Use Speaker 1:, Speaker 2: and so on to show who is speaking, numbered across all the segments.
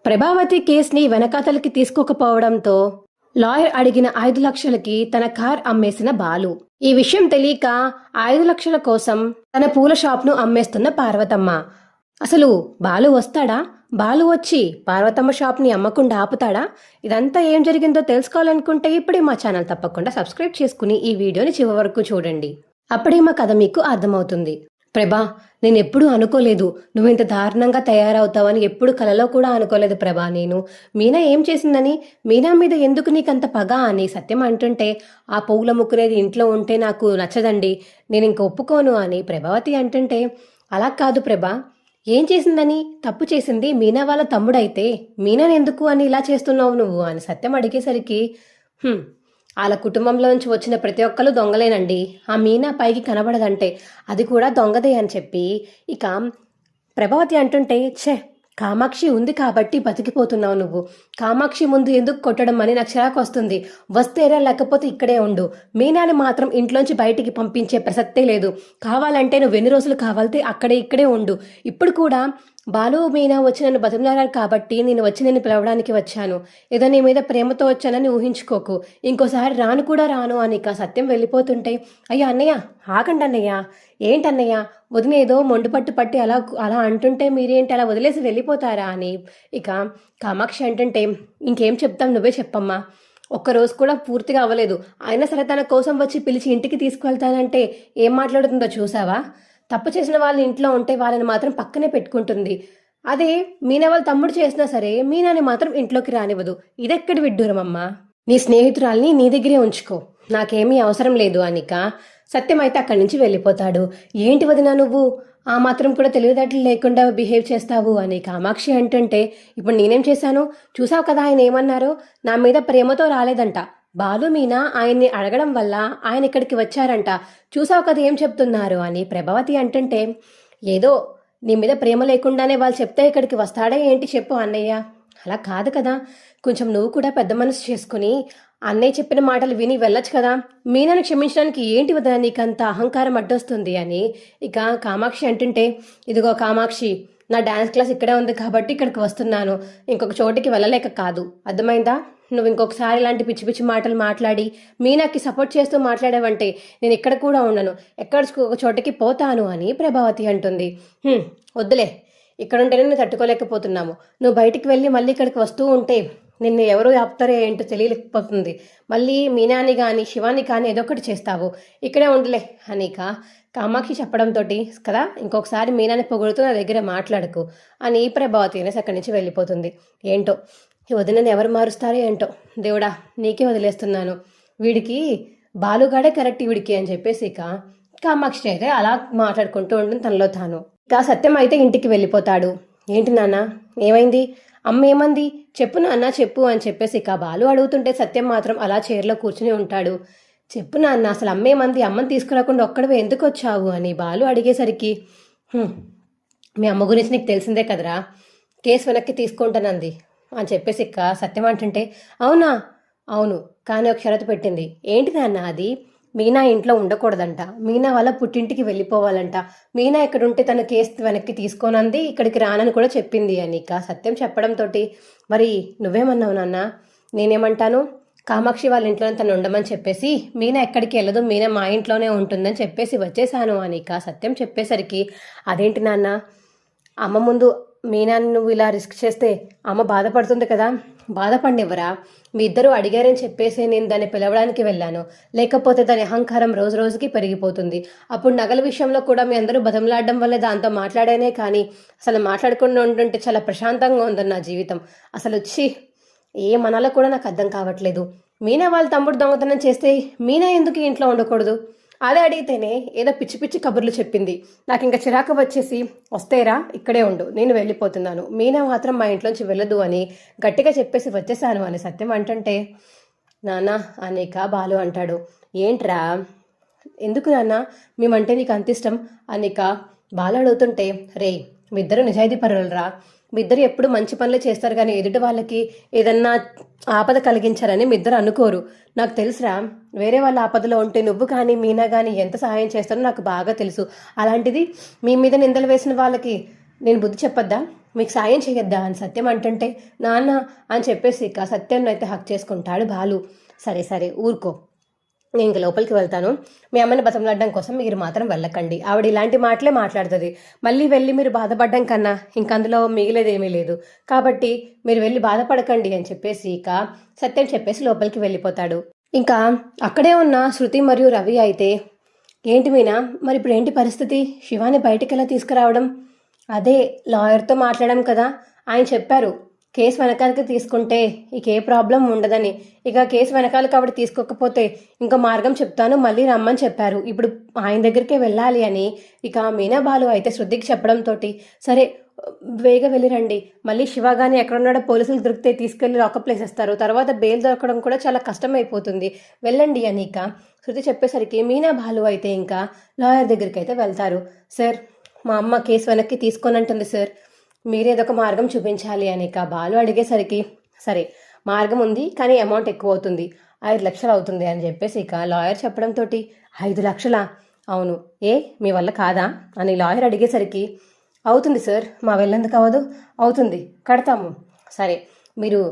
Speaker 1: ప్రభావతి కేసుని వెనకాతలకి తీసుకోకపోవడంతో లాయర్ అడిగిన 5 లక్షలకి తన కార్ అమ్మేసిన బాలు. ఈ విషయం తెలియక 5 లక్షల కోసం తన పూల షాప్ను అమ్మేస్తున్న పార్వతమ్మ. అసలు బాలు వస్తాడా? బాలు వచ్చి పార్వతమ్మ షాప్ని అమ్మకుండా ఆపుతాడా? ఇదంతా ఏం జరిగిందో తెలుసుకోవాలనుకుంటే ఇప్పుడే మా ఛానల్ తప్పకుండా సబ్స్క్రైబ్ చేసుకుని ఈ వీడియోని చివరి వరకు చూడండి. అప్పుడే మా కథ మీకు అర్థమవుతుంది. ప్రభా, నేనెప్పుడూ అనుకోలేదు నువ్వు ఇంత దారుణంగా తయారవుతావని. ఎప్పుడు కలలో కూడా అనుకోలేదు ప్రభా. నేను మీనా ఏం చేసిందని, మీనా మీద ఎందుకు నీకంత పగ అని సత్యం అంటుంటే, ఆ పువ్వుల ముక్కునేది ఇంట్లో ఉంటే నాకు నచ్చదండి, నేను ఇంక ఒప్పుకోను అని ప్రభావతి అంటుంటే, అలా కాదు ప్రభా, ఏం చేసిందని? తప్పు చేసింది మీనా వాళ్ళ తమ్ముడైతే మీనాని ఎందుకు అని ఇలా చేస్తున్నావు నువ్వు అని సత్యం అడిగేసరికి, వాళ్ళ కుటుంబంలో నుంచి వచ్చిన ప్రతి ఒక్కరు దొంగలేనండి, ఆ మీనా పైకి కనబడదంటే అది కూడా దొంగదే అని చెప్పి ఇక ప్రభావతి అంటుంటే, కామాక్షి ఉంది కాబట్టి బతికిపోతున్నావు నువ్వు. కామాక్షి ముందు ఎందుకు కొట్టడం అని నాకు చిరాకు వస్తుంది. వస్తేరా, లేకపోతే ఇక్కడే ఉండు. మీనాని మాత్రం ఇంట్లోంచి బయటికి పంపించే ప్రసక్తే లేదు. కావాలంటే నువ్వు ఎన్ని రోజులు కావాలితే ఇక్కడే ఉండు. ఇప్పుడు కూడా బాలు మీనా వచ్చి నన్ను బతిమలాడారు కాబట్టి నేను వచ్చి నేను పిలవడానికి వచ్చాను. ఏదో నీ మీద ప్రేమతో వచ్చానని ఊహించుకోకు. ఇంకోసారి రాను కూడా రాను అని ఇక సత్యం వెళ్ళిపోతుంటే, అయ్యా అన్నయ్య, ఆగండి అన్నయ్య, ఏంటన్నయ్య, వదిన ఏదో మొండిపట్టు పట్టి అలా అంటుంటే మీరేంటి అలా వదిలేసి వెళ్ళిపోతారా అని ఇక కామాక్షి అంటుంటే, ఇంకేం చెప్తాం, నువ్వే చెప్పమ్మా. ఒక్కరోజు కూడా పూర్తిగా అవ్వలేదు, అయినా సరే తన కోసం వచ్చి పిలిచి ఇంటికి తీసుకువెళ్తానంటే ఏం మాట్లాడుతుందో చూసావా? తప్పు చేసిన వాళ్ళ ఇంట్లో ఉంటే వాళ్ళని మాత్రం పక్కనే పెట్టుకుంటుంది. అదే మీనా వాళ్ళ తమ్ముడు చేసినా సరే మీనాని మాత్రం ఇంట్లోకి రానివ్వదు. ఇదెక్కడి విడ్డూరమమ్మా? నీ స్నేహితురాల్ని నీ దగ్గరే ఉంచుకో, నాకేమీ అవసరం లేదు అనిక సత్యం అయితే అక్కడి నుంచి వెళ్ళిపోతాడు. ఏంటి వదినా నువ్వు ఆ మాత్రం కూడా తెలివితేటలు లేకుండా బిహేవ్ చేస్తావు అని కామాక్షి అంటుంటే, ఇప్పుడు నేనేం చేశాను చూసావు కదా, ఆయన ఏమన్నారు, నా మీద ప్రేమతో రాలేదంట. బాలు మీనా ఆయన్ని అడగడం వల్ల ఆయన ఇక్కడికి వచ్చారంట. చూసావు కదా ఏం చెప్తున్నారు అని ప్రభావతి అంటుంటే, ఏదో నీ మీద ప్రేమ లేకుండానే వాళ్ళు చెప్తే ఇక్కడికి వస్తాడే ఏంటి చెప్పు అన్నయ్య. అలా కాదు కదా, కొంచెం నువ్వు కూడా పెద్ద మనసు చేసుకుని అన్నయ్య చెప్పిన మాటలు విని వెళ్ళొచ్చు కదా. మీనాను క్షమించడానికి ఏంటి వదన నీకంత అహంకారం అడ్డొస్తుంది అని ఇక కామాక్షి అంటుంటే, ఇదిగో కామాక్షి, నా డాన్స్ క్లాస్ ఇక్కడే ఉంది కాబట్టి ఇక్కడికి వస్తున్నాను, ఇంకొక చోటికి వెళ్ళలేక కాదు, అర్థమైందా? నువ్వు ఇంకొకసారి ఇలాంటి పిచ్చి పిచ్చి మాటలు మాట్లాడి మీనాకి సపోర్ట్ చేస్తూ మాట్లాడావంటే నేను ఇక్కడ కూడా ఉండను, ఒక చోటకి పోతాను అని ప్రభావతి అంటుంది. వద్దులే, ఇక్కడుంటేనే నేను తట్టుకోలేకపోతున్నాము. నువ్వు బయటికి వెళ్ళి మళ్ళీ ఇక్కడికి వస్తూ ఉంటే నిన్ను ఎవరు ఆపుతారో ఏంటో తెలియలేకపోతుంది. మళ్ళీ మీనాని కానీ శివాని కానీ ఏదో ఒకటి చేస్తావు, ఇక్కడే ఉండలే అనిక కామాక్షి చెప్పడంతో, కదా ఇంకొకసారి మీనాని పొగుడుతూ నా దగ్గర మాట్లాడకు అని ప్రభావతి అనేసి అక్కడి నుంచి వెళ్ళిపోతుంది. ఏంటో ఈ వదినని ఎవరు మారుస్తారో ఏంటో, దేవుడా నీకే వదిలేస్తున్నాను, వీడికి బాలుగాడే కరెక్ట్ వీడికి అని చెప్పేసి ఇక కామాక్షి అయితే అలా మాట్లాడుకుంటూ ఉంటుంది తనలో తాను. ఇక సత్యం అయితే ఇంటికి వెళ్ళిపోతాడు. ఏంటి నాన్న ఏమైంది, అమ్మ ఏమంది, చెప్పు నాన్న చెప్పు అని చెప్పేసి ఇక బాలు అడుగుతుంటే సత్యం మాత్రం అలా చైర్లో కూర్చుని ఉంటాడు. చెప్పు నాన్న, అసలు అమ్మ ఏమంది, అమ్మని తీసుకురాకుండా ఒక్కడవే ఎందుకు వచ్చావు అని బాలు అడిగేసరికి, మీ అమ్మ గురించి నీకు తెలిసిందే కదరా, కేసు వెనక్కి తీసుకుంటానంది అని చెప్పేసి ఇక సత్యం అంటుంటే, అవునా, అవును, కానీ ఒక షరతు పెట్టింది. ఏంటి నాన్న అది? మీనా ఇంట్లో ఉండకూడదంట, మీనా వాళ్ళ పుట్టింటికి వెళ్ళిపోవాలంట, మీనా ఇక్కడ ఉంటే తన కేసు వెనక్కి తీసుకోనంది, ఇక్కడికి రానని కూడా చెప్పింది అని ఇక సత్యం చెప్పడంతో, మరి నువ్వేమన్నావు నాన్న? నేనేమంటాను, కామాక్షి వాళ్ళ ఇంట్లోనే తను ఉండమని చెప్పేసి మీనా ఎక్కడికి వెళ్ళదు, మీనా మా ఇంట్లోనే ఉంటుందని చెప్పేసి వచ్చేసాను అని ఇక సత్యం చెప్పేసరికి, అదేంటి నాన్న, అమ్మ ముందు మీనాన్ని నువ్వు ఇలా రిస్క్ చేస్తే అమ్మ బాధపడుతుంది కదా, బాధపడినివ్వరా? మీ ఇద్దరు అడిగారని చెప్పేసి నేను దాన్ని పిలవడానికి వెళ్ళాను, లేకపోతే దాని అహంకారం రోజు రోజుకి పెరిగిపోతుంది. అప్పుడు నగల విషయంలో కూడా మీ అందరూ బతంలాడడం వల్లే దాంతో మాట్లాడానే కానీ అసలు మాట్లాడకుండా ఉంటుంటే చాలా ప్రశాంతంగా ఉందని నా జీవితం. అసలు వచ్చి ఏ మనాలో కూడా నాకు అర్థం కావట్లేదు. మీనా వాళ్ళ తమ్ముడు దొంగతనం చేస్తే మీనా ఎందుకు ఇంట్లో ఉండకూడదు? అదే అడిగితేనే ఏదో పిచ్చి పిచ్చి కబుర్లు చెప్పింది. నాకు ఇంకా చిరాకు వచ్చేసి, వస్తేరా ఇక్కడే ఉండు, నేను వెళ్ళిపోతున్నాను, మీనా మాత్రం మా ఇంట్లోంచి వెళ్ళదు అని గట్టిగా చెప్పేసి వచ్చేసాను అని సత్యం అంటుంటే, నాన్న అనేక బాలు అంటాడు. ఏంట్రా, ఎందుకు నాన్న మేమంటే నీకు అంత ఇష్టం అనిక బాలు అడుగుతుంటే, రే మీ ఇద్దరు నిజాయితీ పరులరా, మీ ఇద్దరు ఎప్పుడు మంచి పనులే చేస్తారు కానీ ఎదుటి వాళ్ళకి ఏదన్నా ఆపద కలిగించారని మీ ఇద్దరు అనుకోరు. నాకు తెలుసురా, వేరే వాళ్ళ ఆపదలో ఉంటే నువ్వు కానీ మీనా కానీ ఎంత సహాయం చేస్తారో నాకు బాగా తెలుసు. అలాంటిది మీ మీద నిందలు వేసిన వాళ్ళకి నేను బుద్ధి చెప్పొద్దా, మీకు సాయం చేయొద్దా అని సత్యం అంటుంటే, నాన్న అని చెప్పేసి ఇక సత్యం అయితే హక్ చేసుకుంటాడు బాలు. సరే సరే ఊరుకో, నేను ఇంక లోపలికి వెళ్తాను, మీ అమ్మని బతంలాడడం కోసం మీరు మాత్రం వెళ్ళకండి, ఆవిడ ఇలాంటి మాటలే మాట్లాడుతుంది, మళ్ళీ వెళ్ళి మీరు బాధపడడం కన్నా ఇంక అందులో మిగిలేదేమీ లేదు, కాబట్టి మీరు వెళ్ళి బాధపడకండి అని చెప్పేసి ఇక సత్యం చెప్పేసి లోపలికి వెళ్ళిపోతాడు. ఇంకా అక్కడే ఉన్న శృతి మరియు రవి అయితే, ఏంటి మీనా, మరి ఇప్పుడు ఏంటి పరిస్థితి, శివాని బయటికి ఎలా తీసుకురావడం? అదే లాయర్తో మాట్లాడాం కదా, ఆయన చెప్పారు కేసు వెనకాలకి తీసుకుంటే ఇక ఏ ప్రాబ్లం ఉండదని, ఇక కేసు వెనకాలకి ఆవిడ తీసుకోకపోతే ఇంకో మార్గం చెప్తాను, మళ్ళీ రమ్మని చెప్పారు, ఇప్పుడు ఆయన దగ్గరికే వెళ్ళాలి అని ఇక మీనా బాలు అయితే శృతికి చెప్పడంతో, సరే వేగ వెళ్ళిరండి, మళ్ళీ శివగాని ఎక్కడున్నాడో పోలీసులు దొరికితే తీసుకెళ్లి లాకప్ వేసేస్తారు, తర్వాత బెయిల్ దొరకడం కూడా చాలా కష్టం అయిపోతుంది, వెళ్ళండి అని ఇక శృతి చెప్పేసరికి మీనా బాలు అయితే ఇంకా లాయర్ దగ్గరికి అయితే వెళ్తారు. సార్, మా అమ్మ కేసు వెనక్కి తీసుకోనంటుంది సార్, మీరేదొక మార్గం చూపించాలి అని ఇక బాలు అడిగేసరికి, సరే మార్గం ఉంది కానీ అమౌంట్ ఎక్కువ అవుతుంది, 5 లక్షలు అవుతుంది అని చెప్పేసి ఇక లాయర్ చెప్పడంతో, 5 లక్షలా? అవును, ఏ మీ వల్ల కాదా అని లాయర్ అడిగేసరికి, అవుతుంది సార్, మా వెళ్ళేందుకు అవ్వదు, అవుతుంది, కడతాము. సరే, మీరు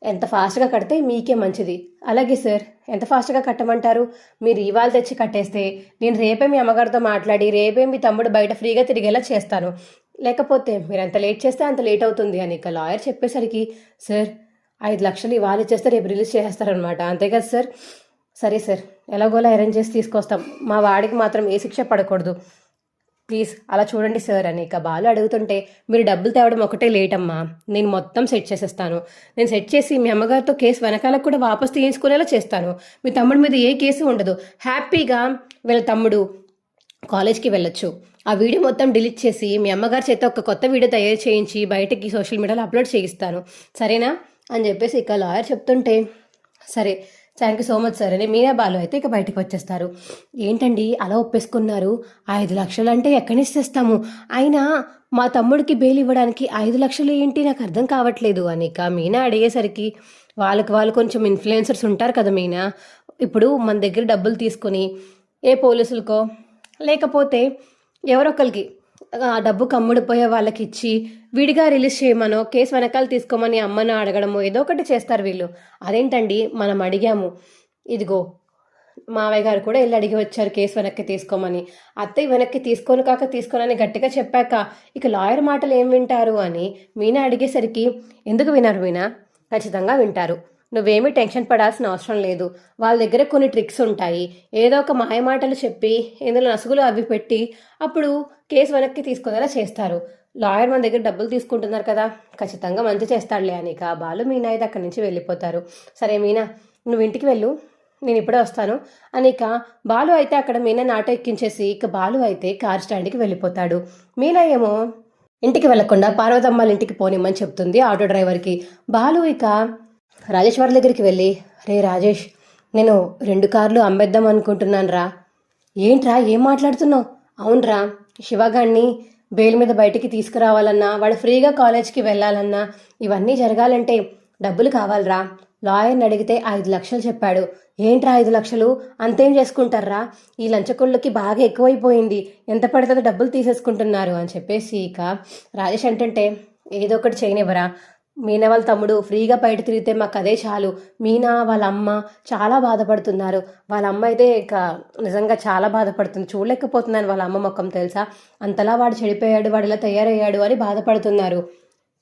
Speaker 1: ఎంత ఫాస్ట్గా కడితే మీకే మంచిది. అలాగే సార్, ఎంత ఫాస్ట్గా కట్టమంటారు? మీరు ఇవాళ తెచ్చి కట్టేస్తే నేను రేపే మీ అమ్మగారితో మాట్లాడి రేపే మీ తమ్ముడు బయట ఫ్రీగా తిరిగేలా చేస్తాను, లేకపోతే మీరు ఎంత లేట్ చేస్తే అంత లేట్ అవుతుంది అని ఇక లాయర్ చెప్పేసరికి, సార్ 5 లక్షలు ఇవాళ ఇచ్చేస్తే రేపు రిలీజ్ చేసేస్తారనమాట, అంతే కదా సార్? సరే సార్, ఎలాగోలా అరేంజ్ చేసి తీసుకొస్తాం, మా వాడికి మాత్రం ఏ శిక్ష పడకూడదు, ప్లీజ్ అలా చూడండి సార్ అని ఇక బాలు అడుగుతుంటే, మీరు డబ్బులు తేవడం ఒకటే లేట్ అమ్మా, నేను మొత్తం సెట్ చేసేస్తాను, నేను సెట్ చేసి మీ అమ్మగారితో కేసు వెనకాలకు కూడా వాపస్ తీయించుకునేలా చేస్తాను, మీ తమ్ముడి మీద ఏ కేసు ఉండదు, హ్యాపీగా వీళ్ళ తమ్ముడు కాలేజ్కి వెళ్ళొచ్చు, ఆ వీడియో మొత్తం డిలీట్ చేసి మీ అమ్మగారి చేత ఒక కొత్త వీడియో తయారు చేయించి బయటకి సోషల్ మీడియాలో అప్లోడ్ చేయిస్తాను, సరేనా అని చెప్పేసి ఇక లాయర్ చెప్తుంటే, సరే thank you so much sir అని మీనా బాలు అయితే ఇక బయటకు వచ్చేస్తారు. ఏంటండి అలా ఒప్పేసుకున్నారు, 5 లక్షలు అంటే ఎక్కడి నుంచి తెస్తాము, అయినా మా తమ్ముడికి బెయిల్ ఇవ్వడానికి 5 లక్షలు ఏంటి, నాకు అర్థం కావట్లేదు అని ఇక మీనా అడిగేసరికి, వాళ్ళు కొంచెం ఇన్ఫ్లుయెన్సర్స్ ఉంటారు కదా మీనా, ఇప్పుడు మన దగ్గర డబ్బులు తీసుకొని ఏ పోలీసులకో లేకపోతే ఎవరొకరికి ఆ డబ్బు కమ్ముడిపోయే వాళ్ళకి ఇచ్చి విడిగా రిలీజ్ చేయమనో కేసు వెనకాల తీసుకోమని అమ్మను అడగడమో ఏదో ఒకటి చేస్తారు వీళ్ళు. అదేంటండి, మనం అడిగాము, ఇదిగో మావయ్య గారు కూడా వెళ్ళి అడిగి వచ్చారు కేసు వెనక్కి తీసుకోమని, అత్తయ్య వెనక్కి తీసుకోనని గట్టిగా చెప్పాక ఇక లాయర్ మాటలు ఏం వింటారు అని మీనా అడిగేసరికి, ఎందుకు వినరు మీనా, ఖచ్చితంగా వింటారు, నువ్వేమీ టెన్షన్ పడాల్సిన అవసరం లేదు, వాళ్ళ దగ్గర కొన్ని ట్రిక్స్ ఉంటాయి, ఏదో ఒక మాయమాటలు చెప్పి ఇందులో నసుగులు అవి పెట్టి అప్పుడు కేసు వెనక్కి తీసుకునేలా చేస్తారు, లాయర్ మన దగ్గర డబ్బులు తీసుకుంటున్నారు కదా, ఖచ్చితంగా మంచి చేస్తాడులే అని ఇక బాలు మీనా అయితే అక్కడి నుంచి వెళ్ళిపోతారు. సరే మీనా, నువ్వు ఇంటికి వెళ్ళు, నేను ఇప్పుడే వస్తాను అని ఇక బాలు అయితే అక్కడ మీనా ఆటో ఎక్కించేసి ఇక బాలు అయితే కార్ స్టాండ్కి వెళ్ళిపోతాడు. మీనా ఏమో ఇంటికి వెళ్లకుండా పార్వతమ్మాళ్ళ ఇంటికి పోనిమ్మని చెప్తుంది ఆటో డ్రైవర్కి. బాలు ఇక రాజేష్ వారి దగ్గరికి వెళ్ళి, రే రాజేష్, నేను 2 కార్లు అమ్మేద్దాం అనుకుంటున్నాను రా. ఏంట్రా ఏం మాట్లాడుతున్నావు? అవునరా, శివగాడిని బెయిల్ మీద బయటికి తీసుకురావాలన్నా, వాడు ఫ్రీగా కాలేజ్కి వెళ్ళాలన్నా, ఇవన్నీ జరగాలంటే డబ్బులు కావాలరా, లాయర్ని అడిగితే 5 లక్షలు చెప్పాడు. ఏంట్రా 5 లక్షలు, అంతేం చేసుకుంటారా, ఈ లంచకొళ్ళకి బాగా ఎక్కువైపోయింది, ఎంత పడుతుందో డబ్బులు తీసేసుకుంటున్నారు అని చెప్పేసి ఇక రాజేష్ అంటుంటే, ఏదో ఒకటి చేయనివ్వరా, మీనా వాళ్ళ తమ్ముడు ఫ్రీగా బయట తిరిగితే మాకు అదే చాలు, మీనా వాళ్ళ అమ్మ చాలా బాధపడుతున్నారు, వాళ్ళ అమ్మ అయితే ఇక నిజంగా చాలా బాధపడుతుంది, చూడలేకపోతున్నాను వాళ్ళ అమ్మ ముఖం తెలుసా, అంతలా వాడు చెడిపోయాడు, వాడు ఇలా తయారయ్యాడు అని బాధపడుతున్నారు,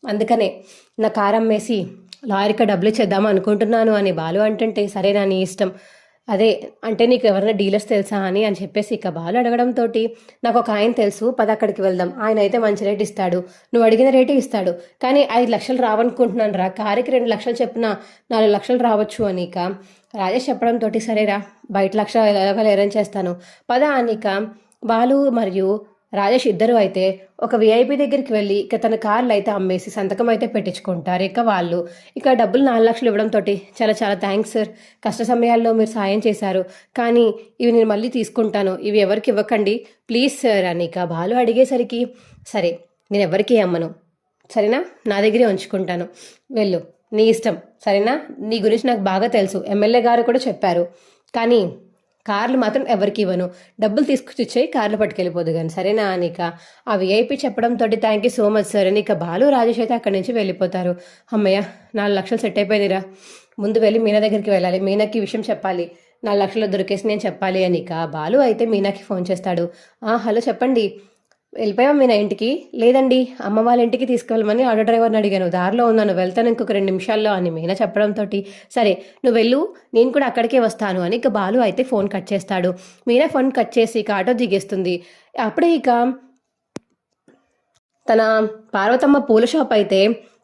Speaker 1: అందుకనే నా కారు అమ్మేసి లాయర్కి డబ్బులు ఇచ్చేద్దాం అనుకుంటున్నాను అని బాలు అంటుంటే, సరే నా నీ ఇష్టం, అదే అంటే నీకు ఎవరైనా డీలర్స్ తెలుసా అని చెప్పేసి ఇక బాలు అడగడంతో, నాకు ఒక ఆయన తెలుసు, పద అక్కడికి వెళ్దాం, ఆయన అయితే మంచి రేటు ఇస్తాడు, నువ్వు అడిగిన రేటు ఇస్తాడు, కానీ 5 లక్షలు రావనుకుంటున్నాను రా, కారుకి 2 లక్షలు చెప్పిన 4 లక్షలు రావచ్చు అని ఇక రాజేష్ చెప్పడంతో, సరేరా బయట 1 లక్ష ఎలాగో అరేంజ్ చేస్తాను పద అని ఇక బాలు మరియు రాజేష్ ఇద్దరు అయితే ఒక విఐపి దగ్గరికి వెళ్ళి ఇక తన కార్లు అయితే అమ్మేసి సంతకం అయితే పెట్టించుకుంటారు. ఇక వాళ్ళు ఇక డబ్బులు 4 లక్షలు ఇవ్వడంతో, చాలా చాలా థ్యాంక్స్ సార్, కష్ట సమయాల్లో మీరు సాయం చేశారు, కానీ ఇవి నేను మళ్ళీ తీసుకుంటాను, ఇవి ఎవరికి ఇవ్వకండి ప్లీజ్ సార్ అని ఇక బాలు అడిగేసరికి, సరే నేను ఎవరికి అమ్మను, సరేనా, నా దగ్గరే ఉంచుకుంటాను, వెళ్ళు నీ ఇష్టం, సరేనా, నీ గురించి నాకు బాగా తెలుసు, ఎమ్మెల్యే గారు కూడా చెప్పారు, కానీ కార్లు మాత్రం ఎవరికి ఇవ్వను, డబ్బులు తీసుకొచ్చి ఇచ్చేయి, కార్లు పట్టుకెళ్ళిపోదు కానీ సరేనా అనిక. ఆ విఐపి చెప్పడంతో thank you so much sir అని ఇక బాలు రాజేష్ అయితే అక్కడి నుంచి వెళ్ళిపోతారు. అమ్మయ్య 4 లక్షలు సెట్ అయిపోయిందిరా, ముందు వెళ్ళి మీనా దగ్గరికి వెళ్ళాలి, మీనాకి ఈ విషయం చెప్పాలి, 4 లక్షలు దొరికేసి నేను చెప్పాలి అని ఇక బాలు అయితే మీనాకి ఫోన్ చేస్తాడు. హలో చెప్పండి, వెళ్ళిపోయావా మీనా ఇంటికి? లేదండి, అమ్మ వాళ్ళ ఇంటికి తీసుకెళ్ళమని ఆటో డ్రైవర్ని అడిగాను, దారిలో ఉన్నాను, వెళ్తాను ఇంకొక 2 నిమిషాల్లో అని మీనా చెప్పడంతో సరే నువ్వు వెళ్ళు, నేను కూడా అక్కడికే వస్తాను అని ఇక బాలు అయితే ఫోన్ కట్ చేస్తాడు. మీనా ఫోన్ కట్ చేసి ఇక ఆటో దిగేస్తుంది. అప్పుడే ఇక తన పార్వతమ్మ పూల షాప్ అయితే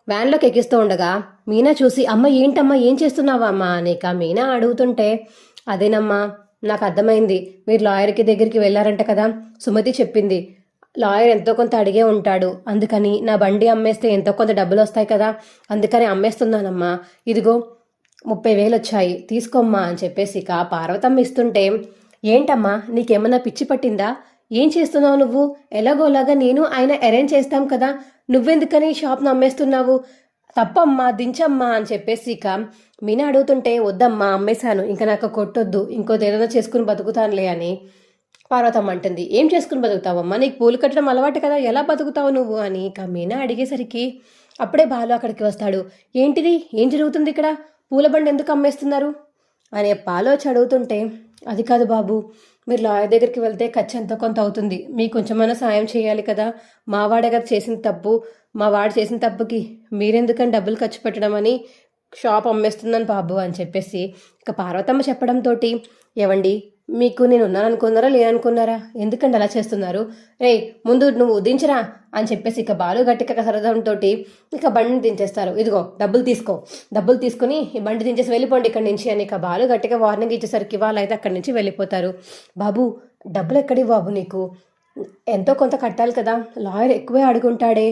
Speaker 1: వ్యాన్లోకి ఎక్కిస్తూ ఉండగా మీనా చూసి అమ్మ ఏంటమ్మా ఏం చేస్తున్నావా అమ్మా అని ఇక మీనా అడుగుతుంటే అదేనమ్మా నాకు అర్థమైంది, మీరు లాయర్కి దగ్గరికి వెళ్ళారంట కదా, సుమతి చెప్పింది, లాయర్ ఎంతో కొంత అడిగే ఉంటాడు, అందుకని నా బండి అమ్మేస్తే ఎంతో కొంత డబ్బులు వస్తాయి కదా, అందుకని అమ్మేస్తున్నానమ్మా, ఇదిగో 30,000 వచ్చాయి తీసుకోమ్మా అని చెప్పేసి ఇక పార్వతమ్మ ఇస్తుంటే ఏంటమ్మా నీకేమన్నా పిచ్చి పట్టిందా, ఏం చేస్తున్నావు నువ్వు, ఎలాగోలాగా నేను ఆయన అరేంజ్ చేస్తాం కదా, నువ్వెందుకని షాప్ను అమ్మేస్తున్నావు, తప్పమ్మా దించమ్మా అని చెప్పేసి ఇక మీనా అడుగుతుంటే వద్దమ్మా అమ్మేశాను, ఇంకా నాకు కొట్టొద్దు, ఇంకోదేదైనా చేసుకుని బతుకుతానులే అని పార్వతమ్మ అంటుంది. ఏం చేసుకుని బతుకుతావమ్మా, నీకు పూలు కట్టడం అలవాటు కదా, ఎలా బతుకుతావు నువ్వు అని ఇక మీనా అడిగేసరికి అప్పుడే బాలు అక్కడికి వస్తాడు. ఏంటిది, ఏం జరుగుతుంది ఇక్కడ, పూల బండి ఎందుకు అమ్మేస్తున్నారు అని బాలు వచ్చి అడుగుతుంటే అది కాదు బాబు, మీరు లాయర్ దగ్గరికి వెళ్తే ఖర్చు ఎంతో కొంత అవుతుంది, మీకు కొంచెమైనా సాయం చేయాలి కదా, మా వాడే కదా చేసిన తప్పు, మా వాడు చేసిన తప్పుకి మీరెందుకని డబ్బులు ఖర్చు పెట్టడం అని షాప్ అమ్మేస్తుందని బాబు అని చెప్పేసి ఇక పార్వతమ్మ చెప్పడంతో ఏవండి మీకు నేను ఉన్నాను అనుకున్నారా లేననుకున్నారా, ఎందుకంటే అలా చేస్తున్నారు, రే ముందు నువ్వు దించరా అని చెప్పేసి ఇక బాలు గట్టిగా సరదంతో ఇక బండిని దించేస్తారు. ఇదిగో డబ్బులు తీసుకో, డబ్బులు తీసుకుని ఈ బండి దించేసి వెళ్ళిపోండి ఇక్కడి నుంచి అని ఇక బాలు గట్టిగా వార్నింగ్ ఇచ్చేసరికి వాళ్ళు అయితే అక్కడి నుంచి వెళ్ళిపోతారు. బాబు డబ్బులు ఎక్కడి బాబు, నీకు ఎంతో కొంత కట్టాలి కదా, లాయర్ ఎక్కువే అడుగుంటాడే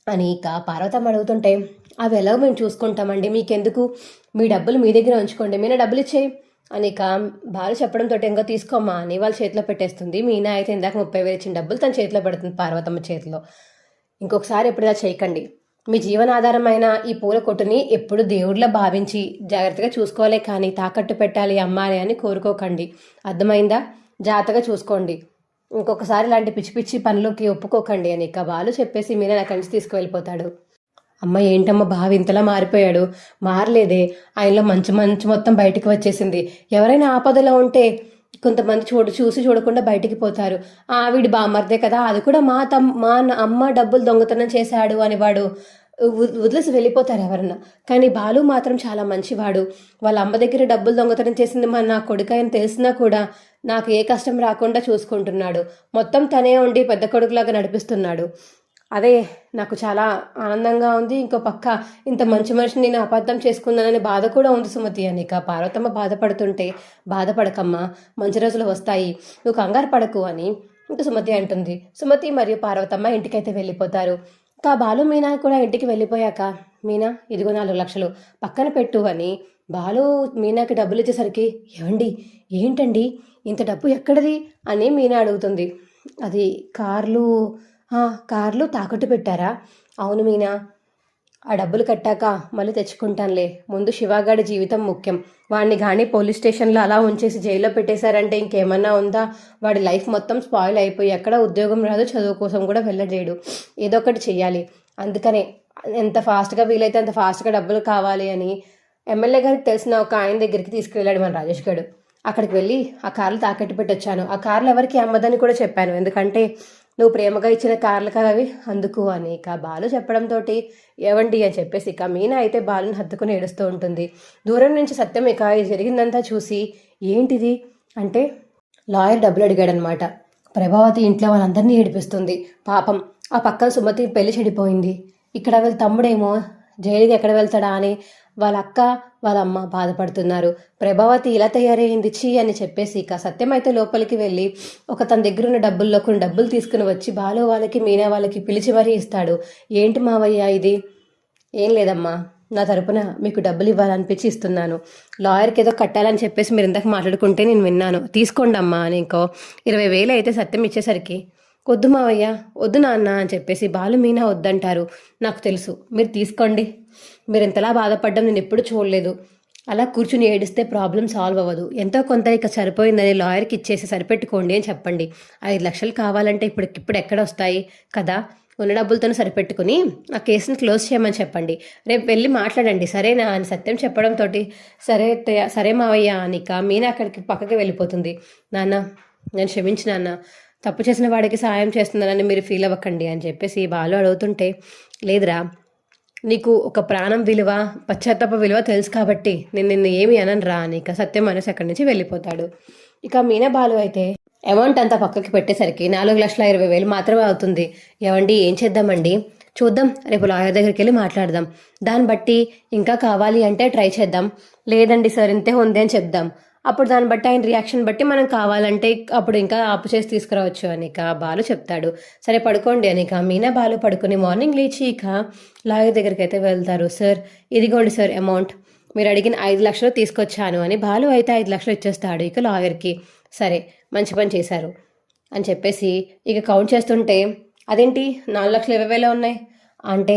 Speaker 1: అని ఇక పార్వతమ్మ అడుగుతుంటే అవి ఎలాగో మేము చూసుకుంటామండి, మీకెందుకు, మీ డబ్బులు మీ దగ్గర ఉంచుకోండి, మీనా డబ్బులు ఇచ్చేయి అని ఇక బాలు చెప్పడంతో ఇంకా తీసుకోమ్మా అని వాళ్ళ చేతిలో పెట్టేస్తుంది. మీనా అయితే ఇందాక 30,000 ఇచ్చిన డబ్బులు తన చేతిలో పెడుతుంది పార్వతమ్మ చేతిలో. ఇంకొకసారి ఎప్పుడు ఇలా చేయకండి, మీ జీవనాధారమైన ఈ పూల కొట్టుని ఎప్పుడు దేవుడిలా భావించి జాగ్రత్తగా చూసుకోవాలి, కానీ తాకట్టు పెట్టాలి అమ్మాలి అని కోరుకోకండి, అర్థమైందా, జాగ్రత్తగా చూసుకోండి, ఇంకొకసారి ఇలాంటి పిచ్చి పిచ్చి పనులకి ఒప్పుకోకండి అని ఇక బాలు చెప్పేసి మీనా అక్కడి నుంచి తీసుకువెళ్ళిపోతాడు. అమ్మ ఏంటమ్మ బావ ఇంతలా మారిపోయాడు, మారలేదే, ఆయనలో మంచి మంచి మొత్తం బయటికి వచ్చేసింది, ఎవరైనా ఆపదలో ఉంటే కొంతమంది చూసి చూడకుండా బయటికి పోతారు, వీడి బామర్దే కదా, అది కూడా మా అమ్మ డబ్బులు దొంగతనం చేశాడు అని వాడు వదిలేసి వెళ్ళిపోతారు ఎవరన్నా, కానీ బాలు మాత్రం చాలా మంచివాడు, వాళ్ళ అమ్మ దగ్గర డబ్బులు దొంగతనం చేసింది మా నా కొడుకు అని తెలిసినా కూడా నాకు ఏ కష్టం రాకుండా చూసుకుంటున్నాడు, మొత్తం తనే ఉండి పెద్ద కొడుకులాగా నడిపిస్తున్నాడు, అదే నాకు చాలా ఆనందంగా ఉంది, ఇంకో పక్క ఇంత మంచి మనిషిని నేను అబద్ధం చేసుకున్నానని బాధ కూడా ఉంది సుమతి అని ఇక పార్వతమ్మ బాధపడుతుంటే బాధపడకమ్మా, మంచి రోజులు వస్తాయి, నువ్వు కంగారు పడకు అని ఇంకా సుమతి అంటుంది. సుమతి మరియు పార్వతమ్మ ఇంటికైతే వెళ్ళిపోతారు. ఇంకా బాలు మీనా కూడా ఇంటికి వెళ్ళిపోయాక మీనా ఇదిగో 4 లక్షలు పక్కన పెట్టు అని బాలు మీనాకి డబ్బులు ఇచ్చేసరికి ఏవండి ఏంటండి ఇంత డబ్బు ఎక్కడిది అని మీనా అడుగుతుంది. అది కార్లు తాకట్టు పెట్టారా? అవును మీనా, ఆ డబ్బులు కట్టాక మళ్ళీ తెచ్చుకుంటానులే, ముందు శివగాడి జీవితం ముఖ్యం, వాడిని కానీ పోలీస్ స్టేషన్లో అలా ఉంచేసి జైల్లో పెట్టేశారంటే ఇంకేమన్నా ఉందా, వాడి లైఫ్ మొత్తం స్పాయిల్ అయిపోయి ఎక్కడ ఉద్యోగం రాదు, చదువు కోసం కూడా వెళ్ళలేడు, ఏదో ఒకటి చెయ్యాలి, అందుకనే ఎంత ఫాస్ట్గా వీలైతే అంత ఫాస్ట్గా డబ్బులు కావాలి అని ఎమ్మెల్యే గారికి తెలిసిన ఒక ఆయన దగ్గరికి తీసుకెళ్ళాడు మన రాజేష్ గారు. అక్కడికి వెళ్ళి ఆ కార్లు తాకట్టు పెట్టొచ్చాను, ఆ కార్లు ఎవరికి అమ్మదని కూడా చెప్పాను, ఎందుకంటే నువ్వు ప్రేమగా ఇచ్చిన కార్లు కదా అవి, అందుకు అని ఇక బాలు చెప్పడంతో ఏవండి అని చెప్పేసి ఇక మీనా అయితే బాలుని హత్తుకుని ఏడుస్తూ ఉంటుంది. దూరం నుంచి సత్యం ఇక జరిగిందంతా చూసి ఏంటిది అంటే లాయర్ డబ్బులు అడిగాడనమాట. ప్రభావతి ఇంట్లో వాళ్ళందరినీ ఏడిపిస్తుంది, పాపం ఆ పక్కన సుమతి పెళ్లి చెడిపోయింది, ఇక్కడ వీళ్ళ తమ్ముడేమో జైలుకి ఎక్కడ వెళ్తాడా అని వాళ్ళ అక్క వాళ్ళ అమ్మ బాధపడుతున్నారు, ప్రభావతి ఇలా తయారైంది చీ అని చెప్పేసి ఇక సత్యం అయితే లోపలికి వెళ్ళి తన దగ్గర ఉన్న డబ్బుల్లో కొన్ని డబ్బులు తీసుకుని వచ్చి బాలు వాళ్ళకి మీనా వాళ్ళకి పిలిచి మరీ ఇస్తాడు. ఏంటి మావయ్య ఇది? ఏం లేదమ్మా, నా తరపున మీకు డబ్బులు ఇవ్వాలనిపించి ఇస్తున్నాను, లాయర్కి ఏదో కట్టాలని చెప్పేసి మీరు ఇందాక మాట్లాడుకుంటే నేను విన్నాను, తీసుకోండి అమ్మా అని ఇంకో 20,000 అయితే సత్యం ఇచ్చేసరికి వద్దు మావయ్య వద్దు నాన్న అని చెప్పేసి బాలు మీనా వద్దంటారు, నాకు తెలుసు మీరు తీసుకోండి, మీరు ఇంతలా బాధపడ్డం నేను ఎప్పుడు చూడలేదు, అలా కూర్చుని ఏడిస్తే ప్రాబ్లం సాల్వ్ అవ్వదు. ఎంతో కొంత ఇక సరిపోయిందని లాయర్కి ఇచ్చేసి సరిపెట్టుకోండి అని చెప్పండి. 5 లక్షలు కావాలంటే ఇప్పటికిప్పుడు ఎక్కడొస్తాయి కదా, ఉన్న డబ్బులతోనే సరిపెట్టుకుని ఆ కేసుని క్లోజ్ చేయమని చెప్పండి. రేపు వెళ్ళి మాట్లాడండి సరేనా అని సత్యం చెప్పడంతో సరే మావయ్య అనిక మీనా అక్కడికి పక్కకి వెళ్ళిపోతుంది. నాన్న నేను క్షమించు నాన్న, తప్పు చేసిన వాడికి సాయం చేస్తున్నానని మీరు ఫీల్ అవ్వకండి అని చెప్పేసి బాలు అడుగుతుంటే, లేదురా నీకు ఒక ప్రాణం విలువ పశ్చాత్తాప విలువ తెలుసు కాబట్టి నేను నిన్ను ఏమి అనను రా అని ఇక సత్యం అనేసి అక్కడి నుంచి వెళ్ళిపోతాడు. ఇక మీనా బాలు అయితే అమౌంట్ అంతా పక్కకి పెట్టేసరికి 4,20,000 మాత్రమే అవుతుంది. ఏమండి ఏం చేద్దామండి, చూద్దాం రేపు లాయర్ దగ్గరికి వెళ్ళి మాట్లాడదాం, దాన్ని బట్టి ఇంకా కావాలి అంటే ట్రై చేద్దాం, లేదండి సార్ ఇంతే ఉంది అని చెప్దాం, అప్పుడు దాన్ని బట్టి ఆయన రియాక్షన్ బట్టి మనం కావాలంటే అప్పుడు ఇంకా అప్పు చేసి తీసుకురావచ్చు అని ఇక బాలు చెప్తాడు. సరే పడుకోండి అని ఇక మీనా బాలు పడుకుని మార్నింగ్ లేచి ఇక లాయర్ దగ్గరికి అయితే వెళ్తారు. సార్ ఇదిగోండి సార్ అమౌంట్, మీరు అడిగిన 5 లక్షలు తీసుకొచ్చాను అని బాలు అయితే 5 లక్షలు ఇచ్చేస్తాడు ఇక లాయర్కి. సరే మంచి పని చేశారు అని చెప్పేసి ఇక కౌంట్ చేస్తుంటే, అదేంటి 4,20,000 ఉన్నాయి అంటే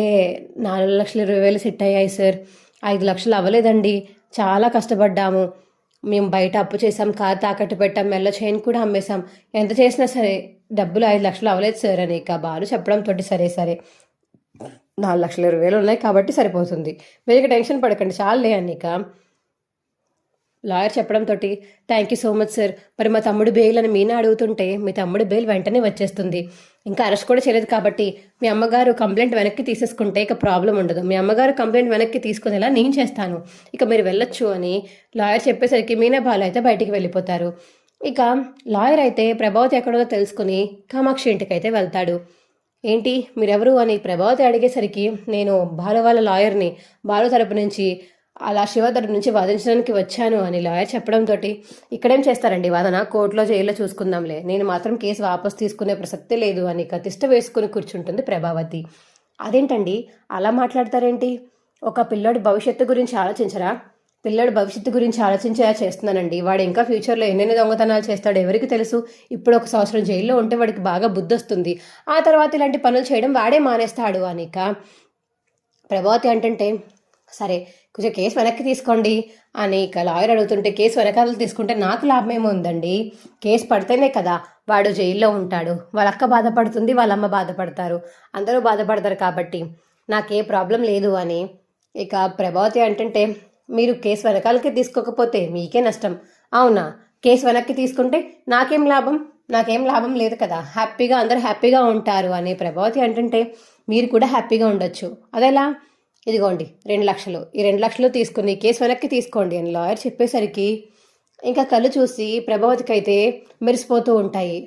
Speaker 1: 4,20,000 సెట్ అయ్యాయి సార్, 5 లక్షలు అవ్వలేదండి, చాలా కష్టపడ్డాము, మేము బయట అప్పు చేసాం, కారు తాకట్టు పెట్టాం, మెల్ల చైన్ కూడా అమ్మేశాం, ఎంత చేసినా సరే డబ్బులు 5 లక్షలు అవ్వలేదు సార్ అని ఇక బాలు చెప్పడంతో సరే 4,20,000 ఉన్నాయి కాబట్టి సరిపోతుంది, మీరు టెన్షన్ పడకండి చాలే అని ఇక లాయర్ చెప్పడంతో thank you so much sir, మరి మా తమ్ముడు బెయిల్ అని మీనా అడుగుతుంటే, మీ తమ్ముడు బెయిల్ వెంటనే వచ్చేస్తుంది, ఇంకా అరెస్ట్ కూడా చేయలేదు కాబట్టి మీ అమ్మగారు కంప్లైంట్ వెనక్కి తీసేసుకుంటే ఇక ప్రాబ్లం ఉండదు, మీ అమ్మగారు కంప్లైంట్ వెనక్కి తీసుకునేలా నేను చేస్తాను, ఇక మీరు వెళ్ళొచ్చు అని లాయర్ చెప్పేసరికి మీనా బాలు అయితే బయటికి వెళ్ళిపోతారు. ఇక లాయర్ అయితే ప్రభావతి ఎక్కడో తెలుసుకుని కామాక్షి ఇంటికి అయితే వెళ్తాడు. ఏంటి మీరెవరు అని ప్రభావతి అడిగేసరికి, నేను బాలు వాళ్ళ లాయర్ని, బాలు తరపు నుంచి అలా శివ తరపు నుంచి వాదించడానికి వచ్చాను అని లాయర్ చెప్పడంతో, ఇక్కడేం చేస్తారండి వాదన, కోర్టులో జైల్లో చూసుకుందాంలే, నేను మాత్రం కేసు వాపసు తీసుకునే ప్రసక్తే లేదు అని తిష్ట వేసుకుని కూర్చుంటుంది ప్రభావతి. అదేంటండి అలా మాట్లాడతారేంటి, ఒక పిల్లోడి భవిష్యత్తు గురించి ఆలోచించరా, పిల్లడు భవిష్యత్తు గురించి ఆలోచించేలా చేస్తున్నానండి, వాడు ఇంకా ఫ్యూచర్లో ఎన్నెన్ని దొంగతనాలు చేస్తాడో ఎవరికి తెలుసు, ఇప్పుడు 1 సంవత్సరం జైల్లో ఉంటే వాడికి బాగా బుద్ధి వస్తుంది, ఆ తర్వాత ఇలాంటి పనులు చేయడం వాడే మానేస్తాడు అనిక ప్రభావతి అంటుంటే, సరే కొంచెం కేసు వెనక్కి తీసుకోండి అని ఇక లాయర్ అడుగుతుంటే, కేసు వెనకాల తీసుకుంటే నాకు లాభమేమో ఉందండి, కేసు పడితేనే కదా వాడు జైల్లో ఉంటాడు, వాళ్ళ అక్క బాధపడుతుంది, వాళ్ళమ్మ బాధపడతారు, అందరూ బాధపడతారు కాబట్టి నాకే ప్రాబ్లం లేదు అని ఇక ప్రభావతి అంటుంటే, మీరు కేసు వెనకాలకి తీసుకోకపోతే మీకే నష్టం, అవునా, కేసు వెనక్కి తీసుకుంటే నాకేం లాభం లేదు కదా, హ్యాపీగా అందరూ హ్యాపీగా ఉంటారు అని ప్రభావతి అంటుంటే, మీరు కూడా హ్యాపీగా ఉండొచ్చు, అదెలా, ఇదిగోండి 2 లక్షలు, ఈ 2 లక్షలు తీసుకుని కేసు వెనక్కి తీసుకోండి అని లాయర్ చెప్పేసరికి ఇంకా కళ్ళు చూసి ప్రభావతికి అయితే మెరిసిపోతూ ఉంటాయి.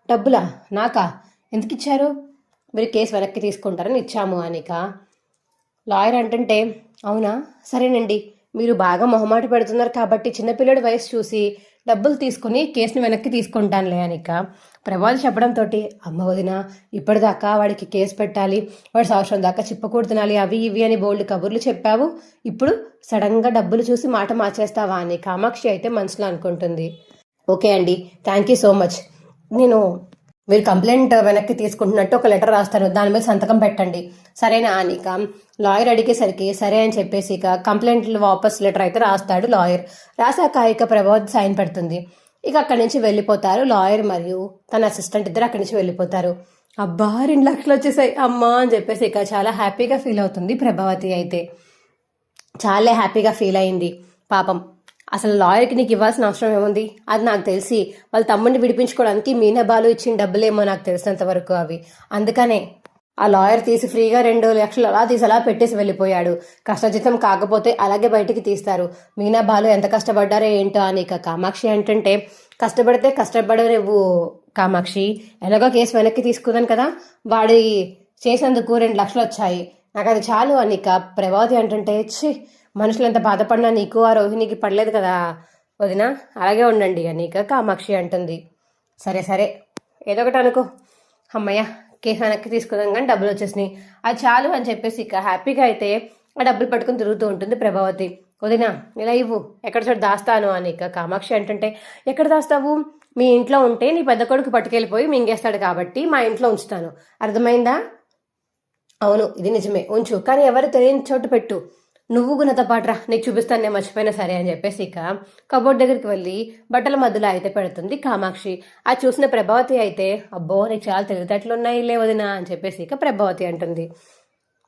Speaker 1: డబ్బులా, నాకా, ఎందుకు ఇచ్చారు, మీరు కేసు వెనక్కి తీసుకుంటారని ఇచ్చాము అనిక లాయర్ అంటుంటే, అవునా సరేనండి, మీరు బాగా మొహమాట పెడుతున్నారు కాబట్టి చిన్నపిల్లడి వయసు చూసి డబ్బులు తీసుకుని కేసుని వెనక్కి తీసుకుంటానులే అనిక ప్రభావతి చెప్పడంతో, అమ్మ వదిన ఇప్పటిదాకా వాడికి కేసు పెట్టాలి, వాడి సంవత్సరం దాకా చిప్పకూడు తినాలి, అవి ఇవి అని బోల్డ్ కబుర్లు చెప్పావు, ఇప్పుడు సడన్గా డబ్బులు చూసి మాట మార్చేస్తావా అని కామాక్షి అయితే మనసులో అనుకుంటుంది. ఓకే అండి, థ్యాంక్ యూ సో మచ్, మీరు కంప్లైంట్ వెనక్కి తీసుకుంటున్నట్టు ఒక లెటర్ రాస్తాను, దాని మీద సంతకం పెట్టండి సరేనా అని ఇక లాయర్ అడిగేసరికి సరే అని చెప్పేసి ఇక కంప్లైంట్ వాపస్ లెటర్ అయితే రాస్తాడు లాయర్. రాశాక ఇక ప్రభావతి సైన్ పెడుతుంది. ఇక అక్కడి నుంచి వెళ్ళిపోతారు లాయర్ మరియు తన అసిస్టెంట్ ఇద్దరు అక్కడి నుంచి వెళ్ళిపోతారు. అబ్బా 2 లక్షలు వచ్చేసాయి అమ్మా అని చెప్పేసి ఇక చాలా హ్యాపీగా ఫీల్ అవుతుంది ప్రభావతి. అయితే చాలా హ్యాపీగా ఫీల్ అయింది. పాపం అసలు లాయర్కి నీకు ఇవ్వాల్సిన అవసరం ఏముంది, అది నాకు తెలిసి వాళ్ళ తమ్ముడిని విడిపించుకోవడానికి మీనా బాలు ఇచ్చిన డబ్బులేమో నాకు తెలిసినంత వరకు అవి, అందుకనే ఆ లాయర్ తీసి ఫ్రీగా 2 లక్షలు అలా తీసి అలా పెట్టేసి వెళ్ళిపోయాడు. కష్టజితం కాకపోతే అలాగే బయటికి తీస్తారు. మీనా బాలు ఎంత కష్టపడ్డారో ఏంటో అని ఇక కామాక్షి అంటుంటే, కష్టపడితే కష్టపడవు కామాక్షి, ఎలాగో కేసు వెనక్కి తీసుకుందాను కదా, వాడి చేసినందుకు 2 లక్షలు వచ్చాయి, నాకు అది చాలు అని ఇక ప్రభావతి అంటుంటే, మనుషులు ఎంత బాధపడినా నీకు ఆ రోహిణికి పడలేదు కదా వదిన, అలాగే ఉండండి అని ఇక కామాక్షి అంటుంది. సరే ఏదో ఒకటి అనుకో, అమ్మయ్య కేసు వెనక్కి తీసుకుందాం కానీ డబ్బులు వచ్చేసినాయి, అది చాలు అని చెప్పేసి ఇక హ్యాపీగా అయితే ఆ డబ్బులు పట్టుకుని తిరుగుతూ ఉంటుంది ప్రభావతి. వదిన ఇలా ఇవ్వు, ఎక్కడ చోటు దాస్తాను అని ఇక కామాక్షి అంటుంటే, ఎక్కడ దాస్తావు, మీ ఇంట్లో ఉంటే నీ పెద్ద కొడుకు పట్టుకెళ్ళిపోయి మింగేస్తాడు కాబట్టి మా ఇంట్లో ఉంచుతాను, అర్థమైందా, అవును ఇది నిజమే ఉంచు, కానీ ఎవరు తెలియని చోటు పెట్టు, నువ్వు నాతో పాటు రా, నీకు చూపిస్తాను, నేను మర్చిపోయినా సరే అని చెప్పేసి ఇక కబోర్డ్ దగ్గరికి వెళ్ళి బట్టల మధ్యలో అయితే పెడుతుంది కామాక్షి. అది చూసిన ప్రభావతి అయితే, అబ్బో నీకు చాలా తెలివితేటలు ఉన్నాయి లేవదినా అని చెప్పేసి ఇక ప్రభావతి అంటుంది.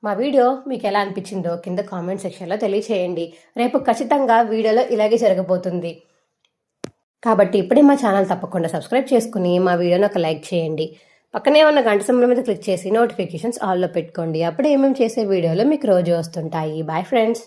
Speaker 1: మా వీడియో మీకు ఎలా అనిపించిందో కింద కామెంట్ సెక్షన్లో తెలియచేయండి. రేపు ఖచ్చితంగా వీడియోలో ఇలాగే జరగబోతుంది. కాబట్టి ఇప్పుడే మా ఛానల్ తప్పకుండా సబ్స్క్రైబ్ చేసుకుని మా వీడియోని ఒక లైక్ చేయండి. పక్కనే ఉన్న గంట సింబల్ మీద క్లిక్ చేసి నోటిఫికేషన్స్ ఆల్లో పెట్టుకోండి. అప్పుడే ఏమేమి చేసే వీడియోలు మీకు రోజు వస్తుంటాయి. Bye friends.